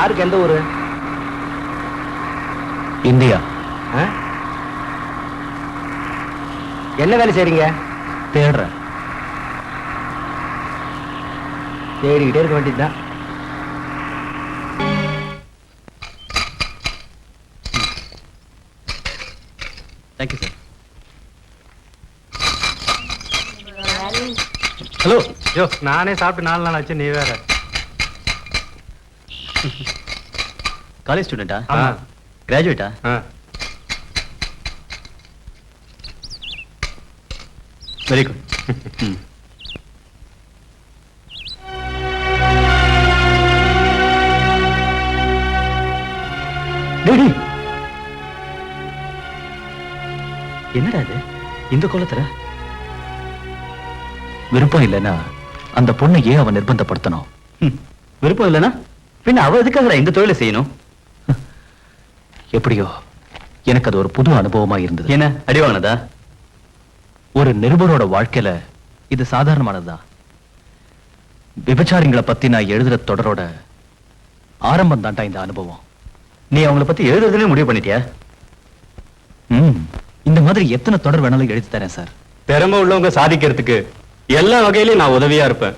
சாருக்கு எந்த ஊரு? இந்தியா. என்ன வேலை செய்றீங்க? தேடுறேன். தேடிக்கிட்டே இருக்க வேண்டியதுதான். Thank you sir. ஹலோ. யோ, நானே சாப்பிட்டு 4 நாள் ஆச்சு, நீ வேற. காலேஜ் ஸ்டூடெண்டா? ஆமா. கிராஜுவேட்டா? Very good. என்னடா இது இந்த கோலத்துல? விருப்பம் இல்லைன்னா அந்த பொண்ணை ஏன் அவன் நிர்பந்தப்படுத்தணும்? விருப்பம் இல்லைன்னா பின்ன அவ எதுக்காக இந்த தொழிலை செய்யணும்? எப்படியோ எனக்கு அது ஒரு புது அனுபவமா இருந்தது. என்ன அடிவானதா? ஒரு நிருபரோட வாழ்க்கையில இது சாதாரணமானதுதான். விபச்சாரிங்களை பத்தி நான் எழுதுற தொடரோட ஆரம்பம் தான்டா இந்த அனுபவம். நீ அவங்கள பத்தி எழுதுறதுல முடிவு பண்ணிட்டியா? இந்த மாதிரி எத்தனை தொடர் வேணாலும் எழுதி தரேன் சார். திறமை உள்ளவங்க சாதிக்கிறதுக்கு எல்லா வகையிலும் நான் உதவியா இருப்பேன்.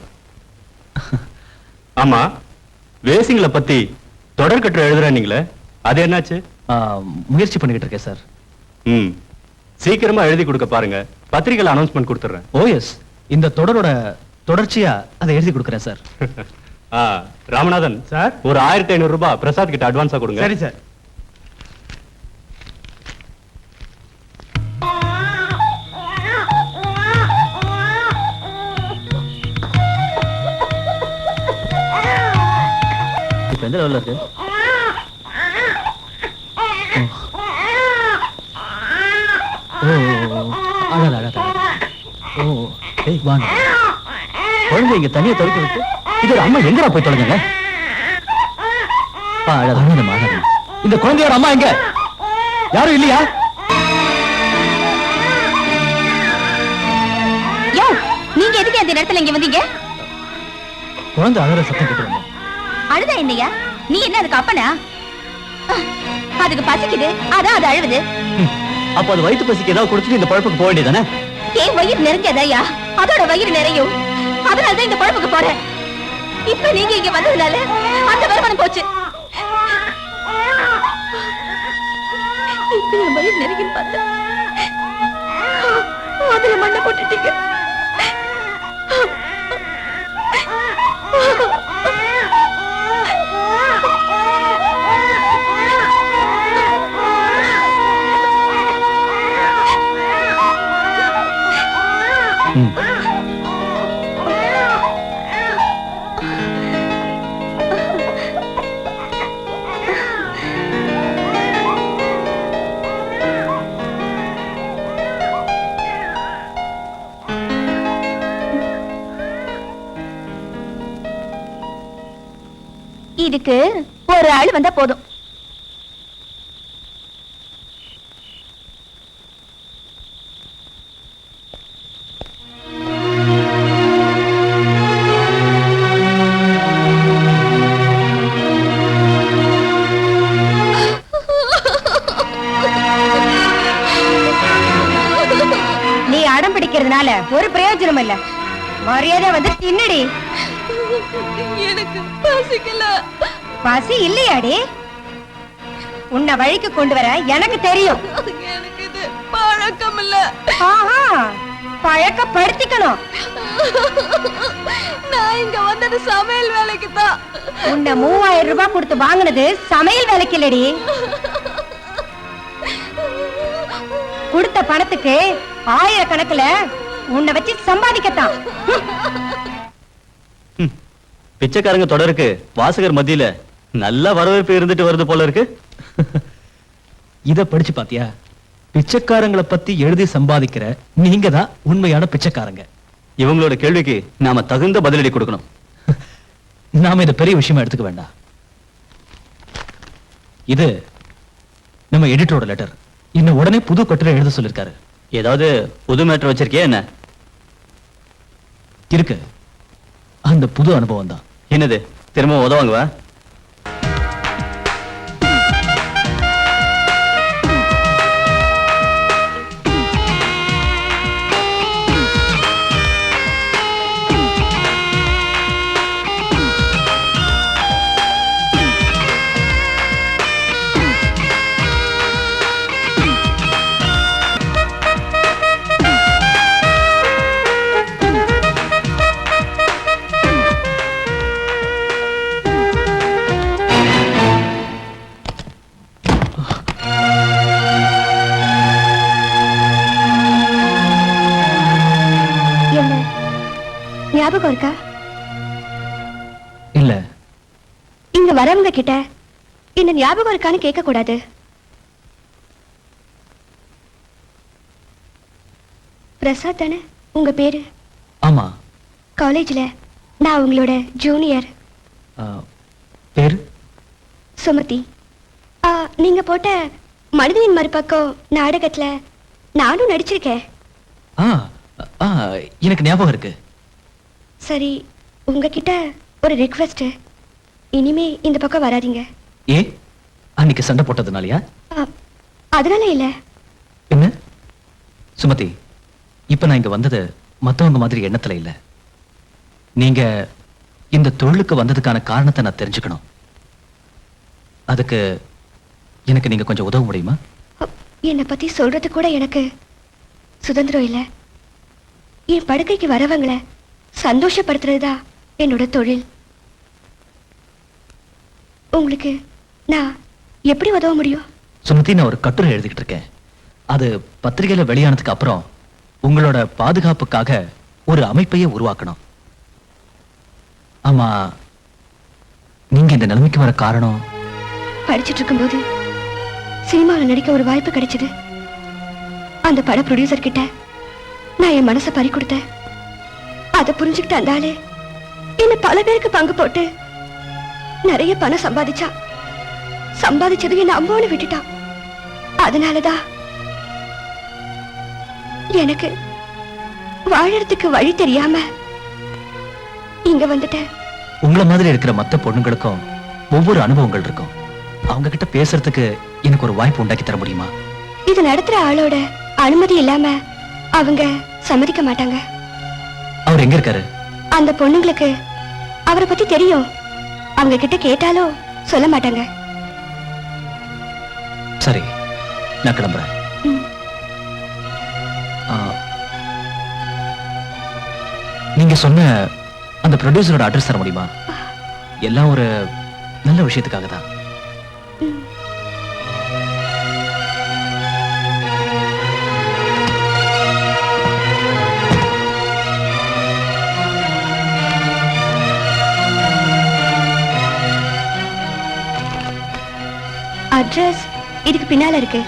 ஆமா, வேசிங்களை பத்தி தொடர் கட்டுரை எழுதுறீங்களே, அது என்னாச்சு? முயற்சி பண்ணிக்கிட்டு இருக்கேன் சார். சீக்கிரமா எழுதி கொடுக்க பாருங்க, பத்திரிகையில் அனௌன்ஸ்மெண்ட் கொடுத்துறேன். ஓ எஸ், இந்த தொடரோட தொடர்ச்சியா அதை எழுதி கொடுக்குறேன் சார். ராமநாதன் சார், ஒரு 1500 ரூபாய் பிரசாத் கிட்ட அட்வான்ஸா கொடுங்க. சரி சார். இப்ப எந்த லெவல்ல இருக்கு? குழந்தை இங்க தனியா தொலைக்க விட்டு இது ஒரு அம்மா எங்கடா போய் தொலைஞ்சாங்க? இந்த குழந்தையோட அம்மா எங்க? யாரும் இல்லையா? நீங்க எதுக்கு அந்த நேரத்துல இங்க வந்தீங்க? குழந்தை அழற சத்தம் கேட்டு வந்தோம். அழுதா என்னையா? நீ என்ன அதுக்கு அப்பனா? அதுக்கு பசிக்குது, அதான் அது அழுவுது. அப்ப அது வயிற்று பசிக்கு ஏதாவது கொடுத்துட்டு இந்த பழப்புக்கு போக வேண்டியதானே? ஏன் வயிறு நிறைஞ்சதையா? அதோட வயிறு நிறையும், அதனாலதான் இந்த பழப்புக்கு போறேன். இப்ப நீங்க இங்க வந்ததுனால அந்த வருமானம் போச்சு. இப்ப என் வயிறு நிறையும் பார்த்தேன், அதுல மண்ணை போட்டுட்டீங்க. இதுக்கு ஒரு ஆள் வந்தா போதும். நீ அடம் பிடிக்கிறதுனால ஒரு பிரயோஜனம் இல்ல. மரியாதை வந்து தின்னடி. எனக்கு பசிக்கல. பசி இல்லையாடி? உன்னை வழிக்கு கொண்டு வர எனக்கு தெரியும். எனக்கு இது பழக்கம் இல்ல. பழக்கப்படுத்திக்கணும். நான் இங்க வந்தது சமையல் வேலைக்கு தான். உன்னை 3000 ரூபாய் கொடுத்து வாங்கினது சமையல் வேலைக்கு இல்லடி. கொடுத்த பணத்துக்கு 1000 கணக்குல உன்னை வச்சு சம்பாதிக்கத்தான். பிச்சைக்காரங்க தொடருக்கு வாசகர் மத்தியில நல்ல வரவேற்பு இருந்துட்டு வருது போல இருக்கு. இத படிச்சு பாத்தியா? பிச்சைக்காரங்களை பத்தி எழுதி சம்பாதிக்கிற நீங்க தான் உண்மையான பிச்சைக்காரங்க. இவங்களோட கேள்விக்கு நாம தகுந்த பதிலடி கொடுக்கணும். நாம இத பெரிய விஷயமா எடுத்துக்க வேண்டாம். இது நம்ம எடிட்டரோட லெட்டர். இன்னும் உடனே புது கட்டுரை எழுத சொல்லிருக்காரு. ஏதாவது புது மேட்டர் வச்சிருக்கியா என்ன? இருக்கு. அந்த புது அனுபவம் தான். என்னது? திரும்ப உதவாங்கவா? ஞாபகம் இருக்கா? இல்ல. இங்க வரவங்க கிட்ட என்ன ஞாபகம் இருக்கான்னு கேட்க கூடாது. பிரசாத் தானே உங்க பேரு? ஆமா. காலேஜ்ல நான் உங்களோட ஜூனியர். பேரு சுமதி. நீங்க போட்ட மனிதனின் மறுபக்கம் நாடகத்துல நானும் நடிச்சிருக்கேன். எனக்கு ஞாபகம் இருக்கு. சரி, உங்ககிட்ட ஒரு ரிக்வெஸ்ட். இனிமே இந்த பக்கம் வராதீங்க. ஏ, அன்னைக்கு சண்டை போட்டதுனாலயா? அதனால இல்ல. என்ன சுமதி, இப்ப நான் இங்க வந்தது மத்தவங்க மாதிரி எண்ணத்துல இல்ல. நீங்க இந்த தொழிலுக்கு வந்ததுக்கான காரணத்தை நான் தெரிஞ்சுக்கணும். அதுக்கு எனக்கு நீங்க கொஞ்சம் உதவ முடியுமா? என்னை பத்தி சொல்றது கூட எனக்கு சுதந்திரம் இல்ல. என் படுக்கைக்கு வரவங்களை சந்தோஷப்படுத்துறதுதான் என்னோட தொழில். உங்களுக்கு நான் எப்படி உதவ முடியும்? சுமதி, நான் ஒரு கட்டுரை எழுதிக்கிட்டு இருக்கேன். அது பத்திரிகையில வெளியானதுக்கு அப்புறம் உங்களோட பாதுகாப்புக்காக ஒரு அமைப்பையே உருவாக்கணும். ஆமா, நீங்க இந்த நிலைமைக்கு வர காரணம்? படிச்சிட்டு இருக்கும்போது சினிமாவில் நடிக்க ஒரு வாய்ப்பு கிடைச்சது. அந்த பட ப்ரொடியூசர் கிட்ட நான் என் மனசை பறி கொடுத்தேன். அதை புரிஞ்சுக்கிட்டு அந்த ஆளு என்ன பல பேருக்கு பங்கு போட்டு நிறைய பணம் சம்பாதிச்சது என்ன அம்போன்னு விட்டுட்டான். அதனாலதான் எனக்கு வாழறதுக்கு வழி தெரியாம இங்க வந்துட்டேன். உங்களை மாதிரி இருக்கிற மத்த பொண்ணுங்களுக்கும் ஒவ்வொரு அனுபவங்கள் இருக்கும். அவங்க கிட்ட பேசுறதுக்கு எனக்கு ஒரு வாய்ப்பு உண்டாக்கி தர முடியுமா? இது நடத்துற ஆளோட அனுமதி இல்லாம அவங்க சம்மதிக்க மாட்டாங்க. அவர் எங்க இருக்காரு? அந்த பொண்ணுங்களுக்கு அவரை பத்தி தெரியும். அவங்க கிட்ட கேட்டாலும் சொல்ல மாட்டாங்க. சரி, நான் கிளம்புறேன். நீங்க சொன்ன அந்த ப்ரொடியூசரோட அட்ரஸ் தர முடியுமா? எல்லாம் ஒரு நல்ல விஷயத்துக்காக தான். அட்ரஸ் இதுக்கு பின்னால இருக்கு.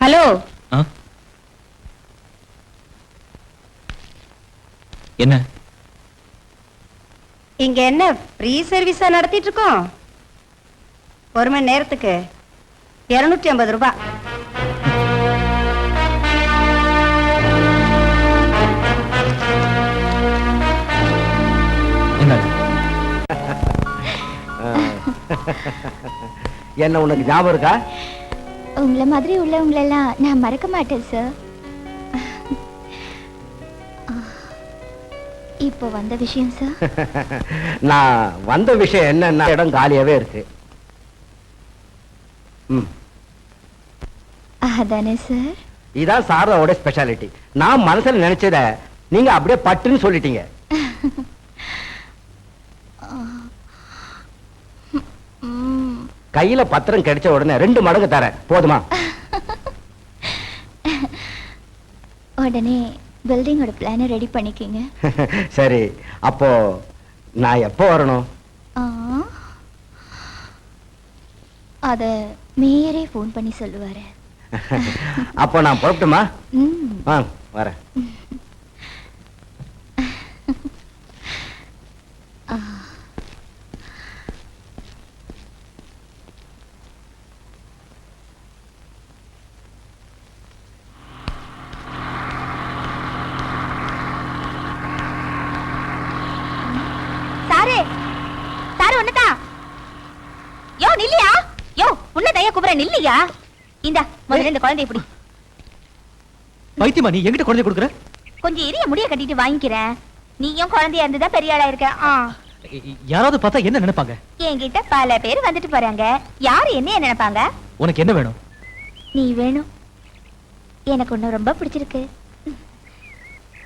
ஹலோ. என்ன இங்க என்ன ஃப்ரீ சர்வீஸா நடத்திட்டு இருக்கோம்? ஒரு மணி நேரத்துக்கு 250 ரூபாய். என்ன உனக்கு ஞாபகம் இருக்கா? உங்களை மாதிரி உள்ளவங்களெல்லாம் நான் மறக்க மாட்டேன் சார். இப்போ வந்த விஷயம் சார். நான் வந்த விஷயம் என்னன்னா, இடம் காலியாவே இருக்கு. அதானே சார்? இதான் சாரோட ஸ்பெஷாலிட்டி. நான் மனசுல நினைச்சத நீங்க அப்படியே பட்டுன்னு சொல்லிட்டீங்க. கையில பத்திரம் கிடைச்ச உடனே 2 மடங்கு தரேன், போதுமா? உடனே பில்டிங்கோட பிளானை ரெடி பண்ணிக்கிங்க. சரி, அப்போ நான் எப்போ வரணும்? அத மேயரே போன் பண்ணி சொல்லுவாரு. அப்போ நான் புறப்பட்டுமா? வரேன். நில்லையா? இந்த முதல்ல இந்த குழந்தை இப்படி. பைத்தியமா நீ என்கிட்ட குழந்தை கொடுக்குற? கொஞ்சம் இரிய முடிய கட்டிட்டு வாங்கிக்கிறேன். நீயும் குழந்தையா இருந்துதா பெரிய ஆளா இருக்க. யாராவது பார்த்தா என்ன நினைப்பாங்க? என்கிட்ட பல பேர் வந்துட்டு போறாங்க. யாரு என்ன நினைப்பாங்க? உனக்கு என்ன வேணும்? நீ வேணும். எனக்கு ஒண்ணு ரொம்ப பிடிச்சிருக்கு.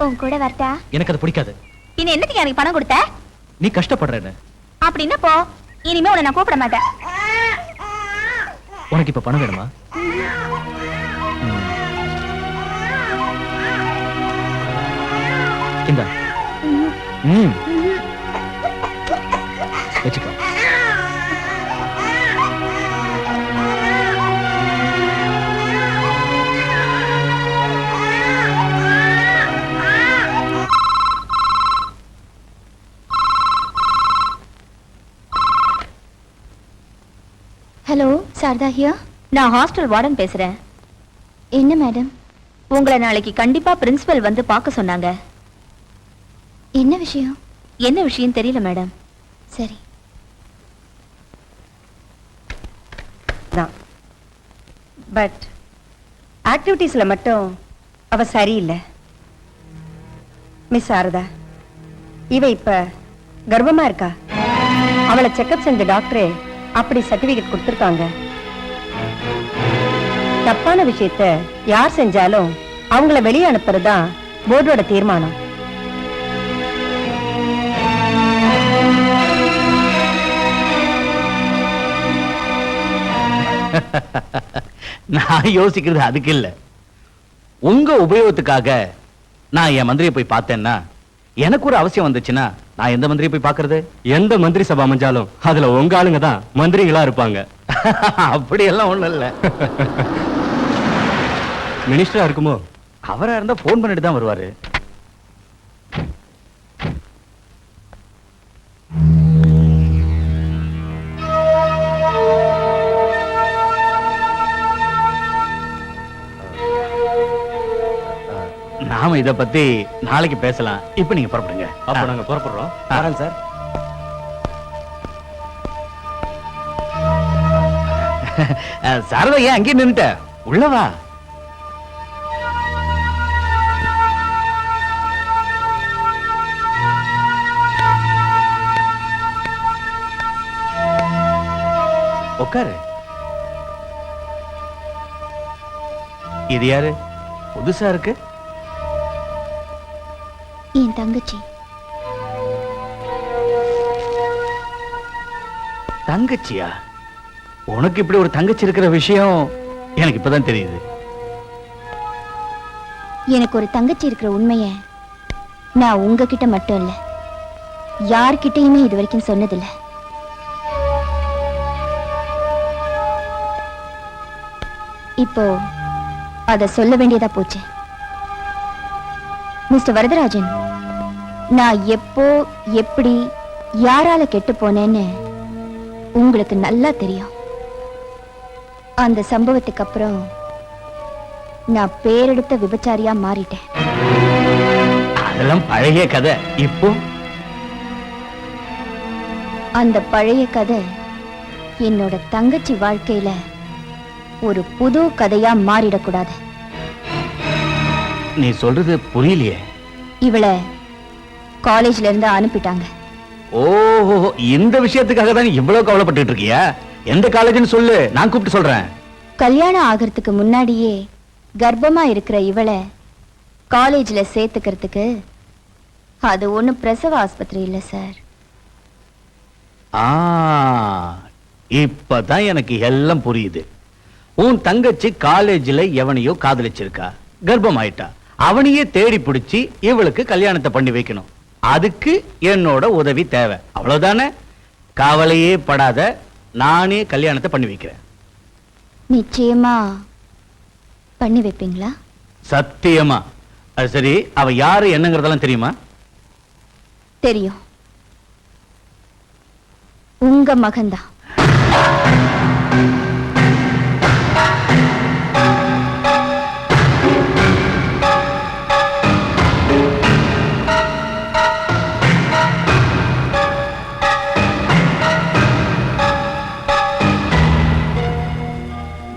உன் கூட வரட்டா? எனக்கு அது பிடிக்காது. பின்ன என்னத்துக்கு எனக்கு பணம் கொடுத்த? நீ கஷ்டப்படுறேன்னு. அப்படின்னா போ. இனிமே உன்னை நான் கூப்பிட மாட்டேன். உனக்கு இப்ப பணம் வேணுமா? இந்தா. வச்சுக்கோ. ஹலோ, சாரதா ஹியா. நான் ஹாஸ்டல் வார்டன் பேசுறேன். என்ன மேடம்? உங்களை நாளைக்கு கண்டிப்பா பிரின்சிபல் வந்து பார்க்க சொன்னாங்க. என்ன விஷயம்? என்ன விஷயம் தெரியல மேடம். சரி. பட் ஆக்டிவிட்டீஸ்ல மட்டும் அவ சரியில்லை. மிஸ் சாரதா, இவ இப்ப கர்ப்பமா இருக்கா. அவளை செக்அப் செஞ்ச டாக்டரே அப்படி சர்டிபிகேட் கொடுத்திருக்காங்க. தப்பான விஷயத்த யார் செஞ்சாலும் அவங்கள வெளியே அனுப்புறதுதான் போர்டோட தீர்மானம். நான் யோசிக்கிறது அதுக்கு இல்ல. உங்க உபயோகத்துக்காக நான் என் மந்திரியை போய் பார்த்தேன்னா, எனக்கு ஒரு அவசியம் வந்துச்சுன்னா நான் எந்த மந்திரியை போய் பார்க்கறது? எந்த மந்திரி சபை அமைஞ்சாலும் அதுல உங்க ஆளுங்க தான் மந்திரிகளா இருப்பாங்க. அப்படி எல்லாம் ஒண்ணும் இல்ல. மினிஸ்டரா இருக்குமோ? அவரா இருந்தா போன் பண்ணிட்டு தான் வருவாரு. நாம இத பத்தி நாளைக்கு பேசலாம். இப்ப நீங்க புறப்படுங்க. அப்ப நாங்க புறப்படுறோம். வரேன் சார். சாரதா, ஏன் அங்கே நின்னுட்ட? உள்ளவா. உட்காரு. இது யாரு? புதுசா இருக்கு. என் தங்கச்சி. தங்கச்சியா? உனக்கு இப்படி ஒரு தங்கச்சி இருக்கிற விஷயம் எனக்கு இப்பதான் தெரியுது. எனக்கு ஒரு தங்கச்சி இருக்கிற உண்மைய நான் உங்ககிட்ட மட்டும் இல்ல, யார்கிட்டயுமே இது வரைக்கும் சொன்னதில்ல. இப்போ அத சொல்ல வேண்டியதா போச்சு. மிஸ்டர் வரதராஜன், நான் எப்போ எப்படி யாரால கெட்டு போனேன்னு உங்களுக்கு நல்லா தெரியும். அந்த சம்பவத்துக்கு அப்புறம் நான் பேரெடுத்த விபச்சாரியா மாறிட்டேன். அதெல்லாம் பழைய கதை. இப்போ அந்த பழைய கதை என்னோட தங்கச்சி வாழ்க்கையில ஒரு புது கதையா மாறிடக்கூடாது. நீ சொல்றது புரியலையே. இவளை காலேஜ்ல இருந்து அனுப்பிட்டாங்க. ஓஹோ, இந்த விஷயத்துக்காக தான் இவ்வளவு கவலைப்பட்டு இருக்கியா? எந்த காலேஜ்னு சொல்லு, நான் கூப்பிட்டு சொல்றேன். கல்யாணம் ஆகிறதுக்கு முன்னாடியே கர்ப்பமா இருக்கிற இவளை காலேஜ்ல சேர்த்துக்கிறதுக்கு அது ஒண்ணும் பிரசவ ஆஸ்பத்திரி இல்ல சார். இப்பதான் எனக்கு எல்லாம் புரியுது. உன் தங்கச்சி காலேஜ்ல எவனையோ காதலிச்சிருக்கா, கர்ப்பம் ஆயிட்டா. அவனையே தேடி பிடிச்சி இவளுக்கு கல்யாணத்தை பண்ணி வைக்கணும். அதுக்கு என்னோட உதவி தேவை, அவ்வளவுதானே? கவலையே படாத, நானே கல்யாணத்தை பண்ணி வைக்கிறேன். நிச்சயமா பண்ணி வைப்பீங்களா? சத்தியமா. அது சரி, அவ யாரு என்னங்கறதெல்லாம் தெரியுமா? தெரியும். உங்க மகன்தான்.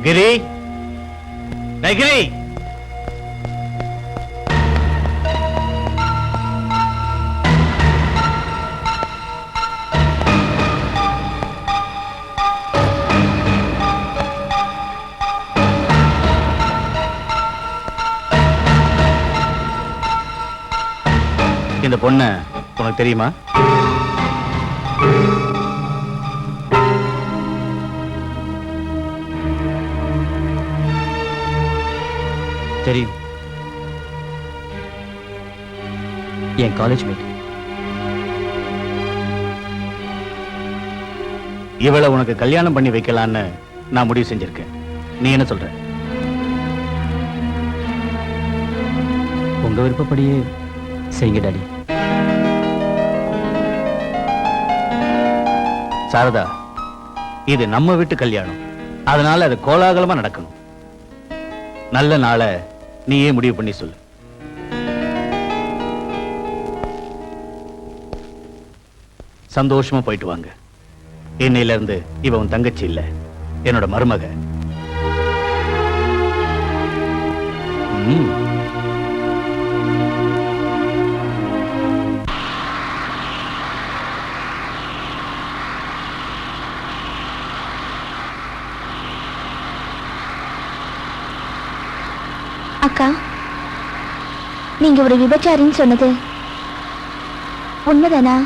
கிரி, கிரி, இந்த பொண்ணு உனக்கு தெரியுமா? தெரியும். என் காலேஜ் மேட். இவளை உனக்கு கல்யாணம் பண்ணி வைக்கலான்னு நான் முடிவு செஞ்சிருக்கேன். நீ என்ன சொல்ற? உங்க விருப்பப்படியே செய்யுங்க டாடி. சாரதா, இது நம்ம வீட்டு கல்யாணம், அதனால அது கோலாகலமா நடக்கணும். நல்ல நாளை நீயே முடிவு பண்ணி சொல்லு. சந்தோஷமா போயிட்டு வாங்க. இன்னையில இருந்து இவ உன் தங்கச்சி இல்ல, என்னோட மருமக. அக்கா, நீங்க ஒரு விபச்சாரின்னு சொன்னது உண்மைதானா?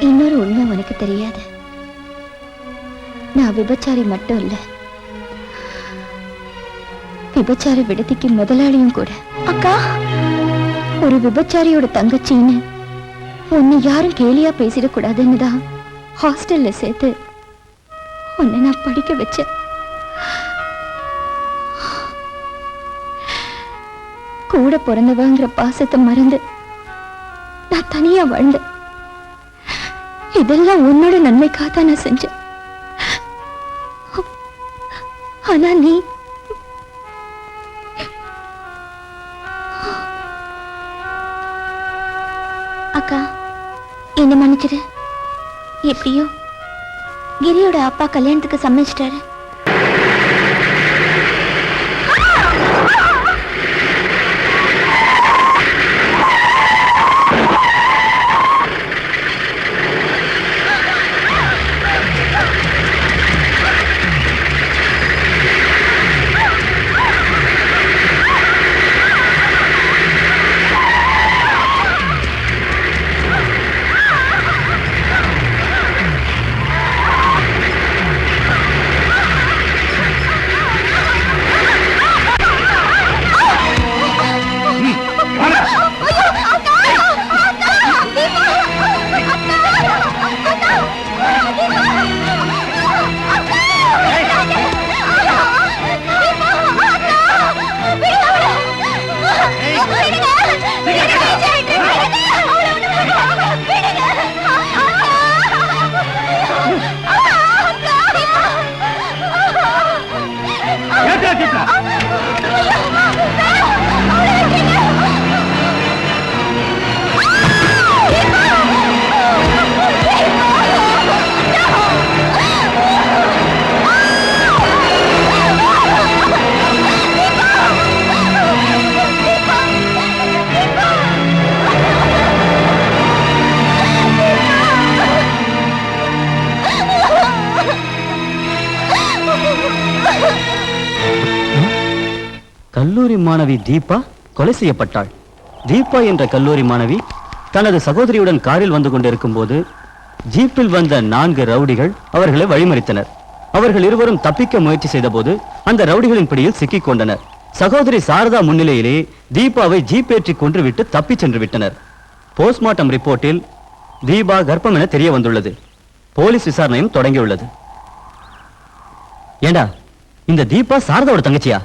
இன்னொரு உண்மை உனக்கு தெரியாது. நான் விபச்சாரி மட்டும் இல்ல, விபச்சாரி விடுதிக்கு முதலாளியும் கூட. அக்கா, ஒரு விபச்சாரியோட தங்கச்சின்னு உன்னை யாரும் கேலியா பேசிடக்கூடாதுன்னு தான் ஹாஸ்டல்ல சேர்த்து உன்னை நான் படிக்க வச்சேன். கூட பிறந்தவங்கிற பாசத்தை மறந்து நான் தனியா வாழ்ந்தேன். இதெல்லாம் உன்னோட நன்மைக்காக நான் செஞ்சேன். ஆனா நீ அக்கா, என்ன மன்னிச்சிரு. எப்படியோ கிரியோட அப்பா கல்யாணத்துக்கு சம்மதிச்சிட்டாரு. கல்லூரி மாணவி தீபா கொலை செய்யப்பட்டாள். தீபா என்ற கல்லூரி மாணவி தனது சகோதரியுடன் காரில் வந்து கொண்டிருக்கும் போது ஜீப்பில் வந்த 4 ரவுடிகள் அவர்களை வழிமறித்தனர். அவர்கள் இருவரும் தப்பிக்க முயற்சி செய்த போது அந்த ரவுடிகளின் பிடியில் சிக்கிக் கொண்டனர். சகோதரி சாரதா முன்னிலையிலே தீபாவை ஜீப் ஏற்றி கொன்றுவிட்டு தப்பிச் சென்று விட்டனர். போஸ்ட்மார்ட்டம் ரிப்போர்ட்டில் தீபா கர்ப்பம் என தெரிய வந்துள்ளது. போலீஸ் விசாரணையும் தொடங்கியுள்ளது. ஏண்டா, இந்த தீபா சாரதாவோட தங்கச்சியா?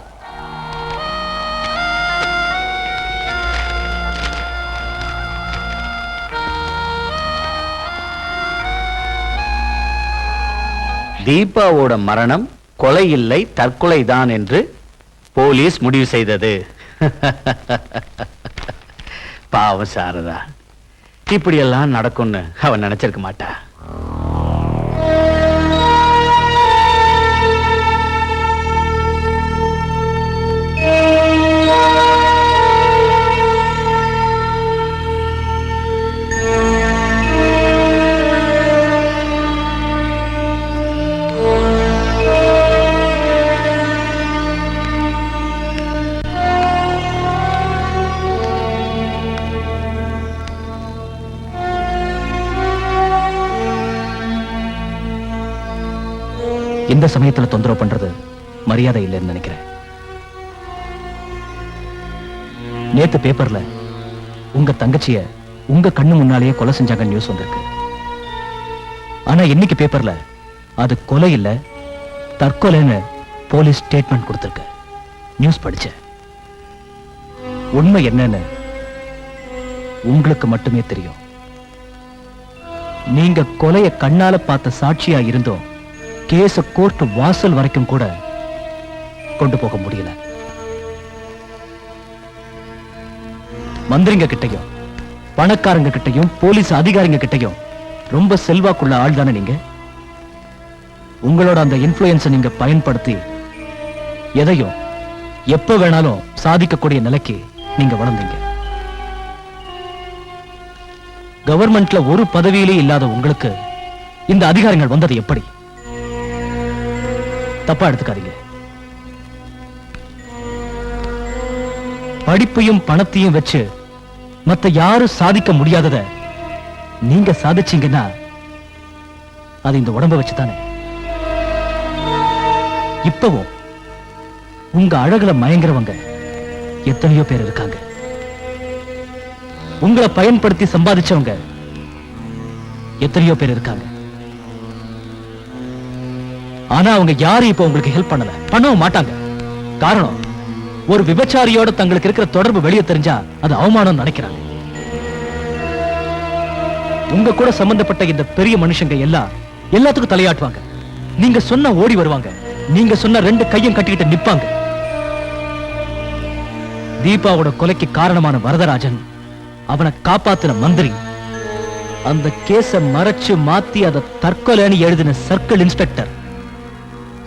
தீபாவோட மரணம் கொலை இல்லை, தற்கொலைதான் என்று போலீஸ் முடிவு செய்தது. பாவம் சாரதா, இப்படியெல்லாம் நடக்கும்னு அவன் நினைச்சிருக்க மாட்டா. இந்த சமயத்துல தொந்தரவு பண்றது மரியாதை இல்லைன்னு நினைக்கிறேன். நேத்து பேப்பர்ல உங்க தங்கச்சிய உங்க கண்ணு முன்னாலேயே கொலை செஞ்சாங்க நியூஸ் வந்திருக்கு. ஆனா இன்னைக்கு பேப்பர்ல அது கொலை இல்ல தற்கொலைன்னு போலீஸ் ஸ்டேட்மெண்ட் கொடுத்திருக்கு. நியூஸ் படிச்சேன். உண்மை என்னன்னு உங்களுக்கு மட்டுமே தெரியும். நீங்க கொலைய கண்ணால பார்த்த சாட்சியா இருந்தோம் கேஸ கோர்ட் வாசல் வரைக்கும் கூட கொண்டு போக முடியல. மந்திரிங்க கிட்டையும் பணக்காரங்க கிட்டையும் போலீஸ் அதிகாரிங்க கிட்டையும் ரொம்ப செல்வாக்குள்ள ஆள் தானே நீங்க. உங்களோட அந்த இன்ஃப்ளூயன்ஸை நீங்க பயன்படுத்தி எதையும் எப்ப வேணாலும் சாதிக்கக்கூடிய நிலைக்கு நீங்க வளர்ந்தீங்க. கவர்மெண்ட்ல ஒரு பதவியிலே இல்லாத உங்களுக்கு இந்த அதிகாரங்கள் வந்தது எப்படி? தப்பா எடுத்துக்காதீங்க. படிப்பையும் பணத்தையும் வச்சு மத்த யாரும் சாதிக்க முடியாதத நீங்க சாதிச்சீங்கன்னா அது இந்த உடம்ப வச்சுதானே. இப்பவும் உங்க அழகுல மயங்குறவங்க எத்தனையோ பேர் இருக்காங்க. உங்களை பயன்படுத்தி சம்பாதிச்சவங்க எத்தனையோ பேர் இருக்காங்க. ஆனா அவங்க யாரும் இப்ப உங்களுக்கு ஹெல்ப் பண்ணல, பண்ணவும் மாட்டாங்க. காரணம், ஒரு விபச்சாரியோட தங்களுக்கு இருக்கிற தொடர்பு வெளியே தெரிஞ்சா அது அவமானம் நினைக்கிறாங்க. உங்க கூட சம்பந்தப்பட்ட இந்த பெரிய மனுஷங்க எல்லாத்துக்கும் தலையாட்டுவாங்க. நீங்க சொன்ன ஓடி வருவாங்க. நீங்க சொன்ன 2 கையும் கட்டிக்கிட்டு நிப்பாங்க. தீபாவோட கொலைக்கு காரணமான வரதராஜன், அவனை காப்பாத்தின மந்திரி, அந்த கேஸ மறைச்சு மாத்தி அதை தற்கொலைன்னு எழுதின சர்க்கிள் இன்ஸ்பெக்டர்,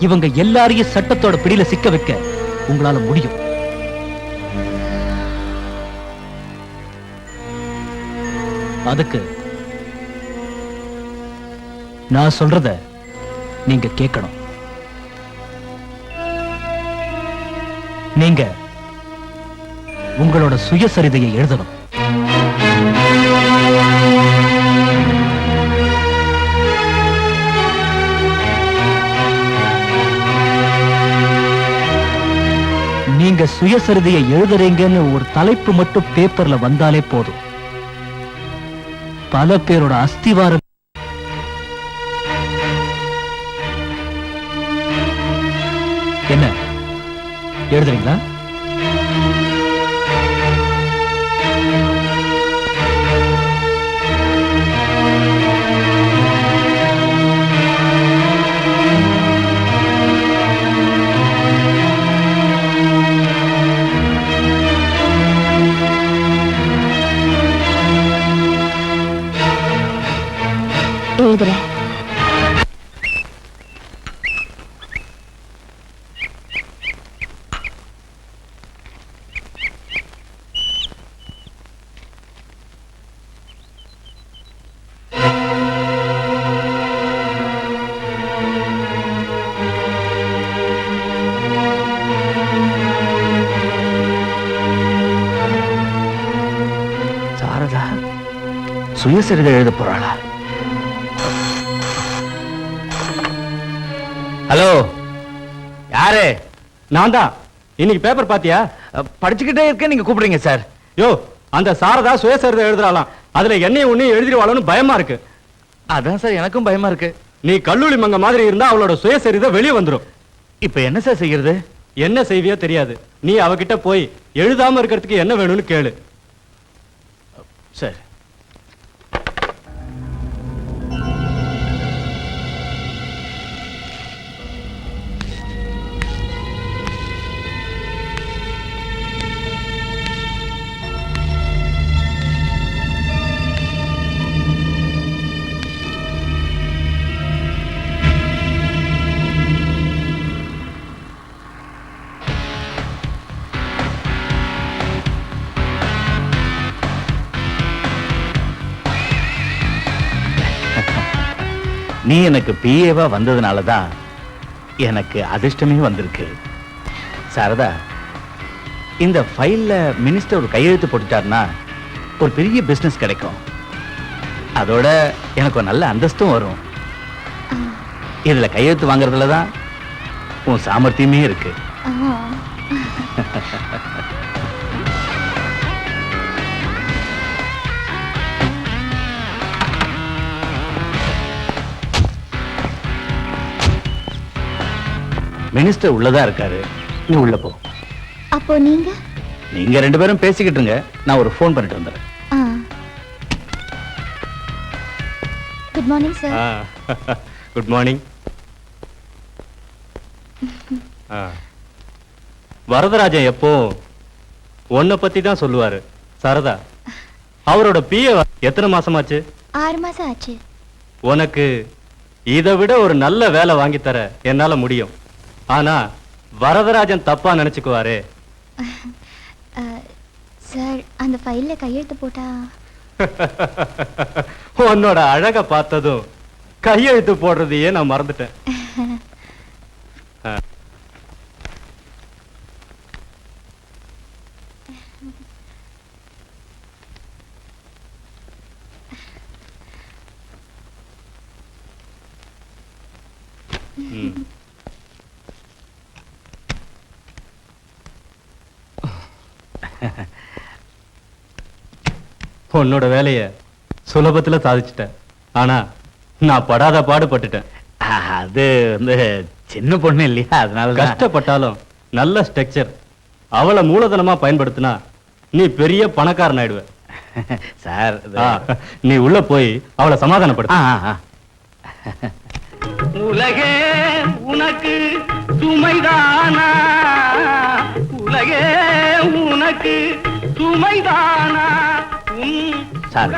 இவங்க எல்லாரையும் சட்டத்தோட பிடியில சிக்க வைக்க உங்களால முடியும். அதுக்கு நான் சொல்றத நீங்க கேட்கணும். நீங்க உங்களோட சுயசரிதையை எழுதணும். நீங்க சுயசரிதையை எழுதுறீங்கன்னு ஒரு தலைப்பு மட்டும் பேப்பர்ல வந்தாலே போதும், பல பேரோட அஸ்திவாரம் என்ன எழுதுறீங்களா? எழுதுறேன். சாரதா சுயசரிதை எழுத போறாளா? ஹலோ, யாரு? நான் தான். இன்னைக்கு பேப்பர் பாத்தியா? படிச்சுக்கிட்டே இருக்க, நீங்க கூப்பிடுறீங்க சார். யோ, அந்த சாரதா சுயசரிதை எழுதுறாளாம். அதுல என்னையும் உன்னையும் எழுதிடுவாளோன்னு பயமா இருக்கு. அதான் சார் எனக்கும் பயமா இருக்கு. நீ கல்லூரி மங்க மாதிரி இருந்தா அவளோட சுயசரிதை வெளியே வந்துரும். இப்ப என்ன சார் செய்யறது? என்ன செய்வியோ தெரியாது. நீ அவகிட்ட போய் எழுதாம இருக்கிறதுக்கு என்ன வேணும்னு கேளு. சரி. நீ எனக்கு பிஏவா வந்ததுனாலதான் எனக்கு அதிர்ஷ்டமே வந்திருக்கு. சாரதா, இந்த ஃபைல்ல மினிஸ்டர் ஒரு கையெழுத்து போட்டுட்டாருன்னா ஒரு பெரிய பிசினஸ் கிடைக்கும். அதோட எனக்கு ஒரு நல்ல அந்தஸ்தும் வரும். இதுல கையெழுத்து வாங்குறதுல தான் உன் சாமர்த்தியமே இருக்கு. ஆ. மினிஸ்டர் உள்ளதா இருக்காரு, நீ உள்ள போ. அப்போ நீங்க? நீங்க ரெண்டு பேரும் பேசிக்கிட்டு இருங்க, நான் ஒரு ஃபோன் பண்ணிட்டு வந்துடுறேன். Good morning sir. Good morning. Varadarajan எப்போ உன்னை பத்தி தான் சொல்லுவாரு. சரதா, அவரோட பிஏ எத்தனை மாசமாச்சு? 6 மாசம் ஆச்சு. உனக்கு இதை விட ஒரு நல்ல வேலை வாங்கி தர என்னால முடியும். ஆனா வரதராஜன் தப்பா நினைச்சுக்குவாரே. சார், அந்த ஃபைல்ல கையெழுத்து போட்டா? உன்னோட அழக பார்த்ததும் கையெழுத்து போடுறதையே நான் மறந்துட்டேன். உன்னோட வேலைய சுலபத்துல சாதிச்சிட்டேன். ஆனா நான் படாத பாடுபட்டுட்டேன். அது வந்து சின்ன பொண்ணு இல்லையா, அதனால கஷ்டப்பட்டாலும் நல்ல ஸ்ட்ரக்சர். அவளை மூலதனமா பயன்படுத்தினா நீ பெரிய பணக்காரன் ஆயிடுவ. சார், நீ உள்ள போய் அவளை சமாதானப்படுத்த. உலகே உனக்கு சுமைதானா, உலகே உனக்கு சுமைதானா. சார்,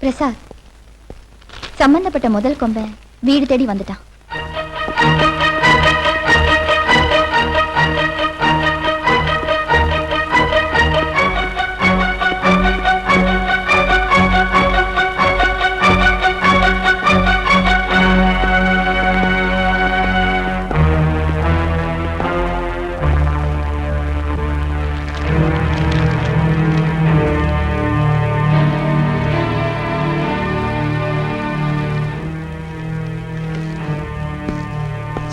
பிரசாத், சம்பந்தப்பட்ட முதல் கொம்பன் வீடு தேடி வந்துட்டான்.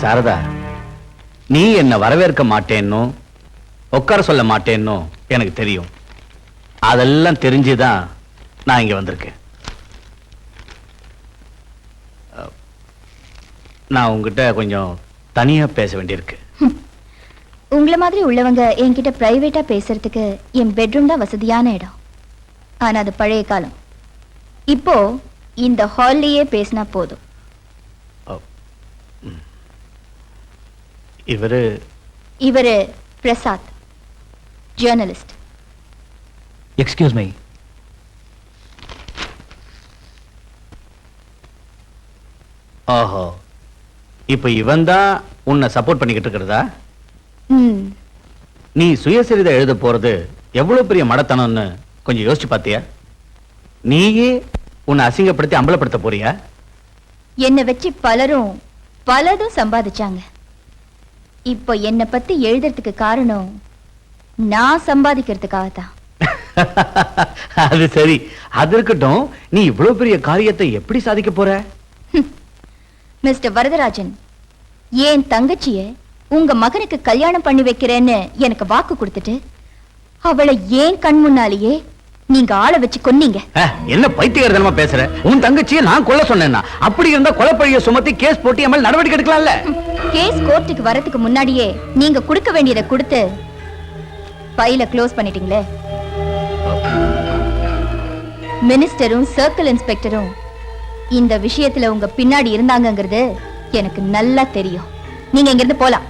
சாரதா, நீ என்ன வரவேற்க மாட்டேன்னு, உட்கார சொல்ல மாட்டேன்னு எனக்கு தெரியும். அதெல்லாம் தெரிஞ்சுதான் நான் இங்க வந்திருக்கேன். நான் உங்ககிட்ட கொஞ்சம் தனியா பேச வேண்டியிருக்கு. உங்களை மாதிரி உள்ளவங்க என்கிட்ட பிரைவேட்டா பேசுறதுக்கு என் பெட்ரூம் தான் வசதியான இடம். ஆனா அது பழைய காலம். இப்போ இந்த ஹால்லேயே பேசினா போதும். இவரு பிரசாத், ஜேர்னலிஸ்ட். Excuse me. ஓஹோ, இப்ப இவன் தான் உன்னை சப்போர்ட் பண்ணிக்கிட்டு இருக்கிறதா? நீ சுயசரிதை எழுத போறது எவ்வளவு பெரிய மடத்தனம்னு கொஞ்சம் யோசிச்சு பாத்தியா? நீயே உன்னை அசிங்கப்படுத்தி அம்பலப்படுத்த போறியா? என்னை வச்சு பலதும் சம்பாதிச்சாங்க. இப்போ என்னை பத்தி எழுதுறதுக்கு காரணம் நான் சம்பாதிக்கிறதுக்காகத்தான். அது சரி, அது இருக்கட்டும். நீ இவ்வளவு பெரிய காரியத்தை எப்படி சாதிக்க போற? மிஸ்டர் வரதராஜன், என் தங்கச்சிய உங்க மகனுக்கு கல்யாணம் பண்ணி வைக்கிறேன்னு எனக்கு வாக்கு கொடுத்துட்டு அவளை ஏன் கண் முன்னாலேயே நீங்க ஆளை வச்சு கொன்னீங்க. என்ன பைத்தியக்காரத்தனமா பேசுற? உன் தங்கச்சியை நான் கொல்ல சொன்னேன்னா? அப்படி இருந்தா கொலைப்பழிய சுமத்தி கேஸ் போட்டு என் மேல நடவடிக்கை எடுக்கலாம்ல? கேஸ் கோர்ட்டுக்கு வரதுக்கு முன்னாடியே நீங்க கொடுக்க வேண்டியதை கொடுத்து ஃபைலை க்ளோஸ் பண்ணிட்டீங்களே. மினிஸ்டரும் சர்க்கிள் இன்ஸ்பெக்டரும் இந்த விஷயத்துல உங்க பின்னாடி இருந்தாங்கங்கிறது எனக்கு நல்லா தெரியும். நீங்க இங்க இருந்து போலாம்.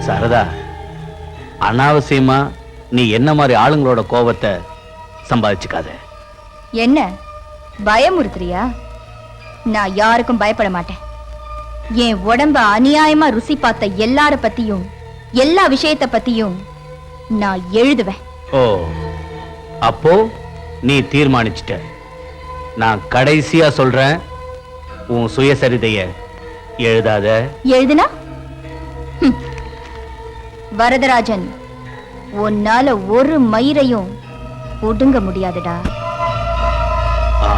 சாரதா, அனாவசியமா நீ என்ன மாதிரி ஆளுங்களோட கோபத்தை சம்பாதிச்சுக்காத. என்ன பயமுறுத்துறியா? நான் யாருக்கும் பயப்பட மாட்டேன். என் உடம்ப அநியாயமா ருசி பார்த்த எல்லார பத்தியும் எல்லா விஷயத்தை பத்தியும் நான் எழுதுவேன். ஓ, அப்போ நீ தீர்மானிச்சிட்ட. நான் கடைசியா சொல்றேன், உன் சுயசரிதைய எழுதாத. எழுதுனா வரதராஜன், உன்னால ஒரு மயிரையும் ஒடுங்க முடியாதுடா. ஆ.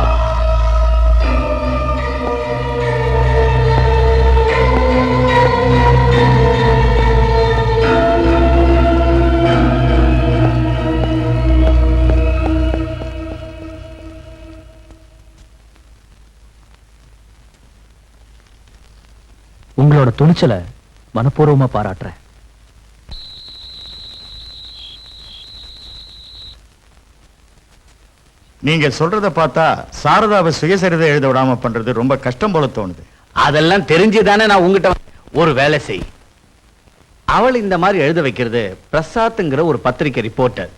உங்களோட துணிச்சலை மனப்பூர்வமா பாராட்டுறேன். நீங்க சொல்றத பார்த்தா சாரதாவை சுயசரிதை எழுத விடாம பண்றது ரொம்ப கஷ்டம் போல தோணுது. அதெல்லாம் தெரிஞ்சுதானே நான் உங்ககிட்ட ஒரு வேலை செய். அவள் இந்த மாதிரி எழுத வைக்கிறது பிரசாத்ங்கிற ஒரு பத்திரிக்கை ரிப்போர்ட்டர்.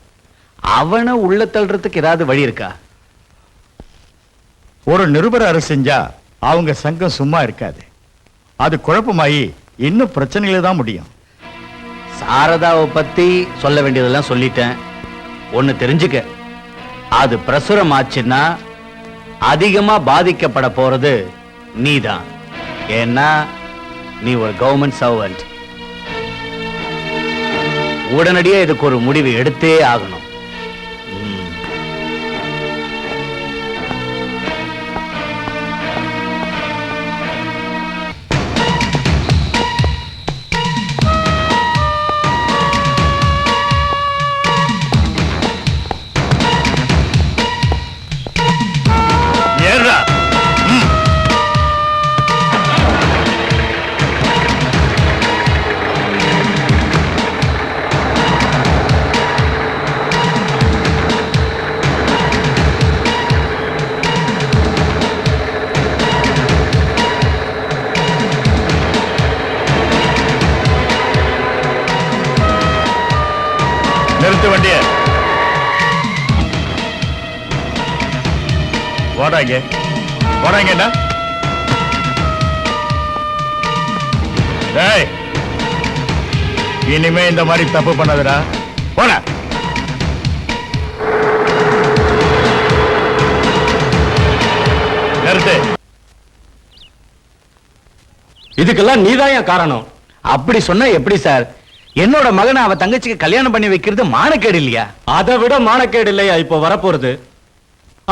அவனை உள்ள தள்ளுறதுக்கு ஏதாவது வழி இருக்கா? ஒரு நிருபர் அரசு செஞ்சா அவங்க சங்கம் சும்மா இருக்காது. அது குழப்பமாயி இன்னும் பிரச்சனையில தான் முடியும். சாரதாவை பத்தி சொல்ல வேண்டியதெல்லாம் சொல்லிட்டேன். ஒண்ணு தெரிஞ்சுக்க, அது பிரசுரம் ஆச்சுன்னா அதிகமா பாதிக்கப்பட போறது நீதான். ஏன்னா நீ ஒரு கவர்மெண்ட் சர்வெண்ட். உடனடியே இதுக்கு ஒரு முடிவு எடுத்தே ஆகணும். ஏறா. நிறுத்து வண்டிய. வாடாங்க வாடாங்கண்ணா. டேய், இனிமே இந்த மாதிரி தப்பு பண்ணாதடா. போடா. நிறுத்து. இதுக்கெல்லாம் நீதான் ஏன் காரணம்? அப்படி சொன்னா எப்படி சார்? என்னோட மகனை அவ தங்கச்சிக்கு கல்யாணம் பண்ணி வைக்கிறது மானக்கேடு இல்லையா? அதை விட மானக்கேடு இல்லையா இப்போ வரப்போறது?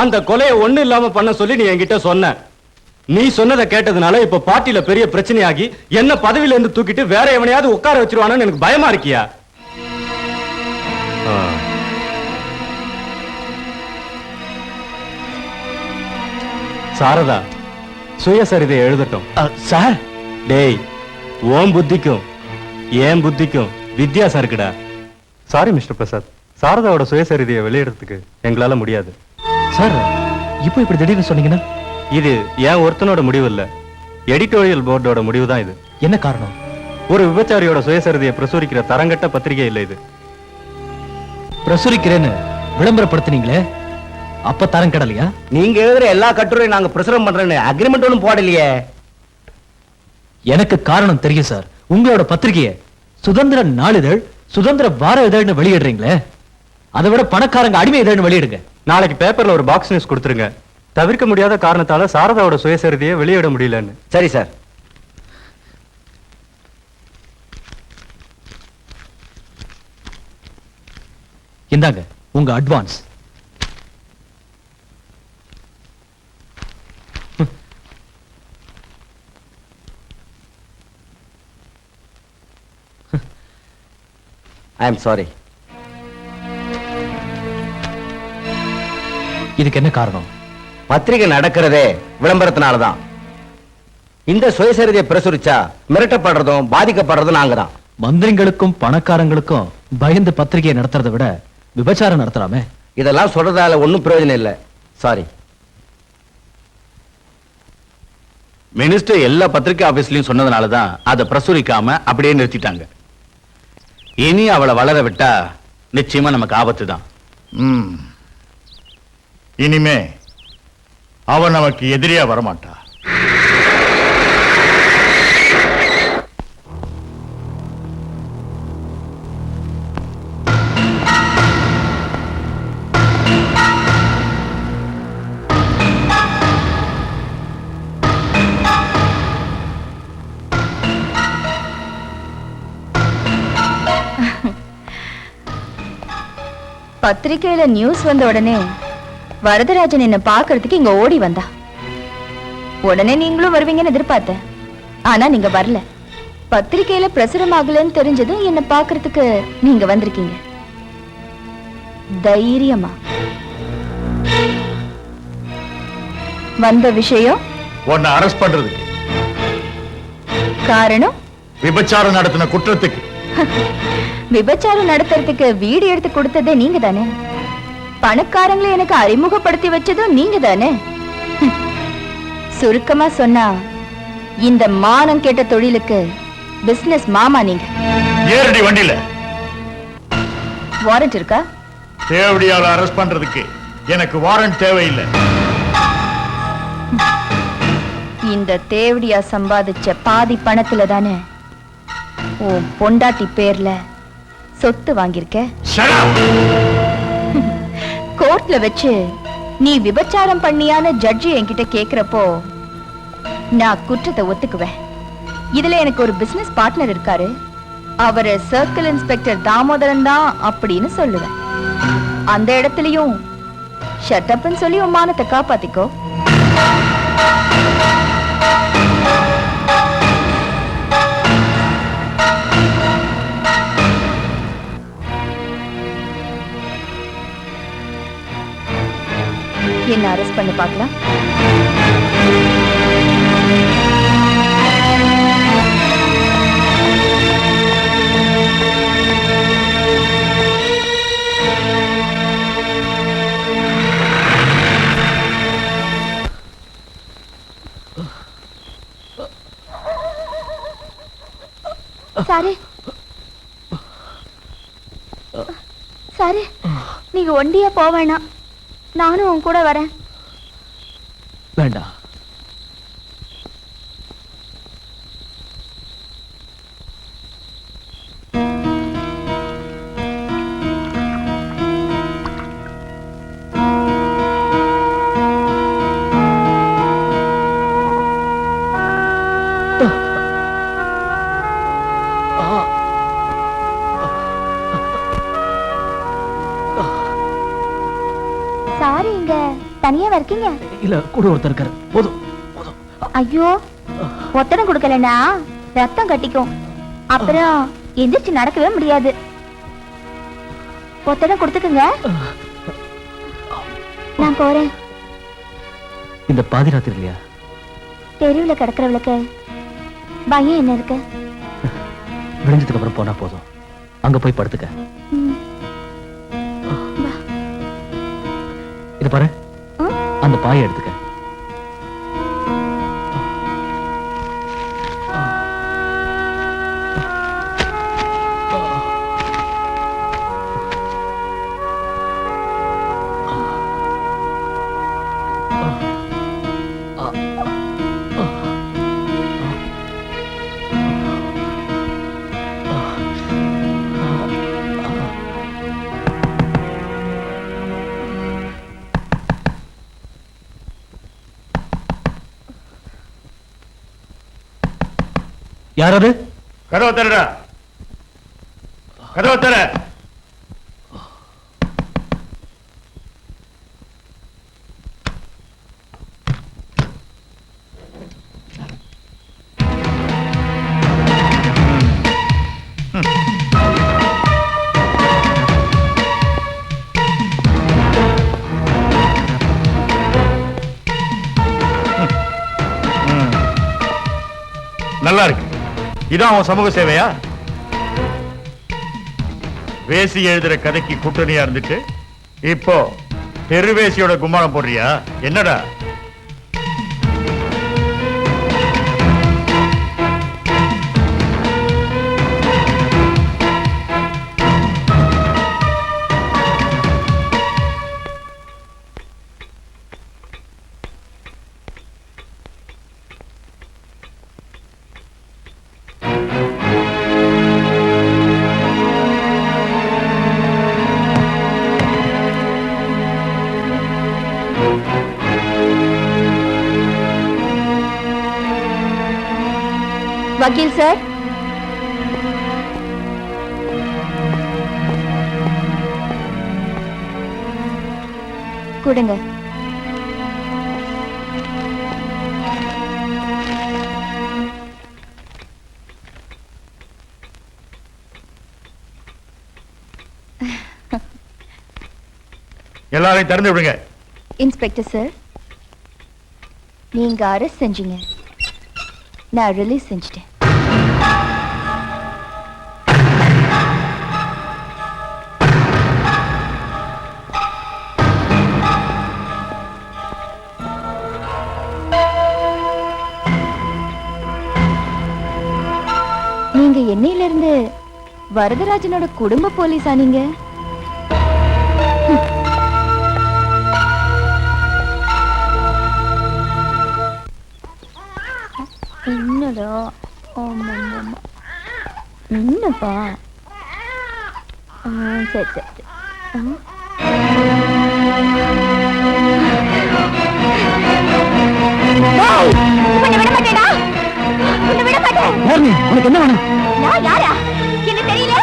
அந்த கொலையை ஒண்ணு இல்லாம பண்ண சொல்லி நீ என்கிட்ட சொன்ன. நீ சொன்னதை கேட்டதுனால இப்ப பார்ட்டியில பெரிய பிரச்சனையாகி என்ன பதவியில இருந்து தூக்கிட்டு வேற எவனையாவது உட்கார வச்சிருவானு எனக்கு பயமா இருக்கியா? சாரதா சுயசரிதை எழுதட்டும். சார், டேய், ஓம் புத்திக்கும் ஏன் புத்திக்கும் வித்தியாசம் இருக்குடா. சாரி மிஸ்டர் பிரசாத், சாரதாவோட சுயசரிதையை வெளியிடறதுக்கு எங்களால முடியாது. சார், இப்போ இப்படி திடீர்னு சொன்னீங்கன்னா? இது ஏன் ஒருத்தனோட முடிவு இல்ல, எடிட்டோரியல் போர்டோட முடிவு தான் இது. என்ன காரணம்? ஒரு விபச்சாரியோட சுயசரிதையை பிரசுரிக்கிற தரங்கட்ட பத்திரிகை இல்ல இது. பிரசுரிக்கிறேன்னு விளம்பரப்படுத்தினீங்களே, அப்ப தரம் கடலையா? நீங்க எழுதுற எல்லா கட்டுரையும் நாங்க பிரசுரம் பண்றேன்னு அக்ரிமெண்ட் ஒன்றும் போடலையே. எனக்கு காரணம் தெரியும் சார். உங்களோட பத்திரிகையை சுதந்திர நாளிதழ், சுதந்திர வார இதழ்னு வெளியிடுறீங்களே, அதை விட பணக்காரங்க அடிமை இதழ்னு வெளியிடுங்க. நாளைக்கு பேப்பர்ல ஒரு பாக்ஸ் நியூஸ் கொடுத்துருங்க. தவிர்க்க முடியாத காரணத்தால சாரதாவோட சுயசரிதையை வெளியிட முடியலன்னு. சரி சார். இந்தாங்க உங்க அட்வான்ஸ். I am sorry. இதுக்கு என்ன காரணம்? பத்திரிகை நடக்கிறதே விளம்பரத்தினாலதான். இந்த சுயசரிதையை பிரசுரிச்சா மிரட்டப்படுறதும் பாதிக்கப்படுறதும் நாங்க தான். மந்திரிங்களுக்கும் பணக்காரங்களுக்கும் பயந்து பத்திரிகையை நடத்துறதை விட விபச்சாரம் நடத்தலாமே. இதெல்லாம் சொல்றதால ஒன்னும் பிரயோஜனம் இல்லை. சாரி. மினிஸ்டர் எல்லா பத்திரிகை ஆபீஸ்லயும் சொன்னதுனாலதான் அதை பிரசுரிக்காம அப்படியே நிறுத்திட்டாங்க. இனி அவளை வளர விட்டா நிச்சயமா நமக்கு ஆபத்து தான். இனிமே அவன் நமக்கு எதிரியா வரமாட்டா. பத்திரிக்கையில நியூஸ் வந்த உடனே வரதராஜன் என்ன பாக்குறதுக்கு இங்க ஓடி வந்தா. உடனே நீங்களும் வருவீங்கன்னு எதிர்பார்த்தேன். ஆனா நீங்க வரல. பத்திரிக்கையில பிரசுரமாகலன்னு தெரிஞ்சதும் என்ன பாக்குறதுக்கு நீங்க வந்திருக்கீங்க. தைரியமா வந்த விஷயம் உன்னை அரெஸ்ட் பண்றதுக்கு. காரணம் விபச்சாரம் நடத்தின குற்றத்துக்கு. விபச்சாரம் நடத்துறதுக்கு வீடு எடுத்து கொடுத்ததே நீங்க தானே. பணக்காரங்களை எனக்கு அறிமுகப்படுத்தி வச்சதும் நீங்க தானே. சுருக்கமா சொன்னா இந்த மானம் கேட்ட தொழிலுக்கு பிசினஸ் மாமா நீங்க. ஏறடி வண்டியில. வாரண்ட் இருக்கா? தேவடியால அரெஸ்ட் பண்றதுக்கு எனக்கு வாரண்ட் தேவையில்லை. இந்த தேவடியா சம்பாதிச்ச பாதி பணத்துல தானே உன் பொண்டாட்டி பேர்ல சொத்து வாங்கியிருக்க. Shut up! கோர்ட்ல வச்சு நீ விபச்சாரம் பண்ணியான ஜட்ஜி என்கிட்ட கேக்குறப்போ நான் குற்றத்தை ஒத்துக்குவேன். இதுல எனக்கு ஒரு பிசினஸ் பார்ட்னர் இருக்காரு, அவரு சர்க்கிள் இன்ஸ்பெக்டர் தாமோதரன் தான் அப்படின்னு சொல்லுவேன். அந்த இடத்துலயும் ஷட்டப்னு சொல்லி உன் மானத்தை காப்பாத்திக்கோ. என்ன அரெஸ்ட் பண்ணி பார்க்கலாம். சாரு சாரு, நீங்க ஒண்டியா போவேணாம், நானும் உன் கூட வரேன். வேண்டாம். சாரு இங்க தனியா இருக்கீங்க? இல்ல, கூட ஒருத்தர் இருக்காரு. போதும் போதும். ஐயோ, ஒத்தடம் கொடுக்கலனா ரத்தம் கட்டிக்கும், அப்புறம் எந்திரிச்சு நடக்கவே முடியாது. ஒத்தடம் கொடுத்துக்குங்க, நான் போறேன். இந்த பாதி ராத்திரி இல்லையா? தெருவுல கிடக்குறவளுக்கு பயம் என்ன இருக்கு? விடிஞ்சதுக்கு அப்புறம் போனா போதும். அங்க போய் படுத்துக்க. ம். இது பாரு, அந்த பாயை எடுத்துக்க. யாராவது? கதவை தரடா, கதவை தர. நல்லா இருக்கு. இதான் அவன் சமூக சேவையா? வேசி எழுதுற கதைக்கு கூட்டணியா இருந்துட்டு இப்போ தெருவேசியோட கும்மாளம் போடுறியா? என்னடா? வக்கீல் சார், கொடுங்க. எல்லாரையும் திறந்து விடுங்க. இன்ஸ்பெக்டர் சார், நீங்க அரெஸ்ட் செஞ்சீங்க, நான் ரிலீஸ் செஞ்சுட்டேன். நீங்க என்னையில இருந்து வரதராஜனோட குடும்ப போலீஸா நீங்க? என்னடா? என்னப்பா? சரி சரி. உனக்கு என்ன வேணும்? நான் யாரா? என்ன தெரியல?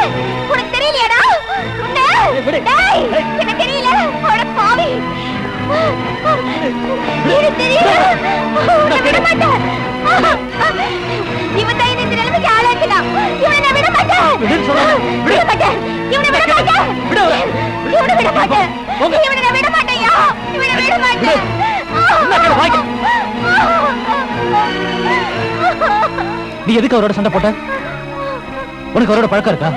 உனக்கு தெரியலையாடா? என்ன தெரியல? அட பாவி! எனக்கு தெரியல. உன்னை விட மாட்டேன். இவன் தான் இந்த நிலைமைக்கு ஆளாக்கினான். இவனை நான் விட மாட்டேன். விட மாட்டேன். இவனை விட மாட்டேன். இவனை விட மாட்டேன். இவனை நான் விட மாட்டேன்யா. இவனை விட மாட்டேன். நீ எதுக்கு அவரோட சண்டை போட்ட? உனக்கு அவரோட பழக்கம் இருக்கா?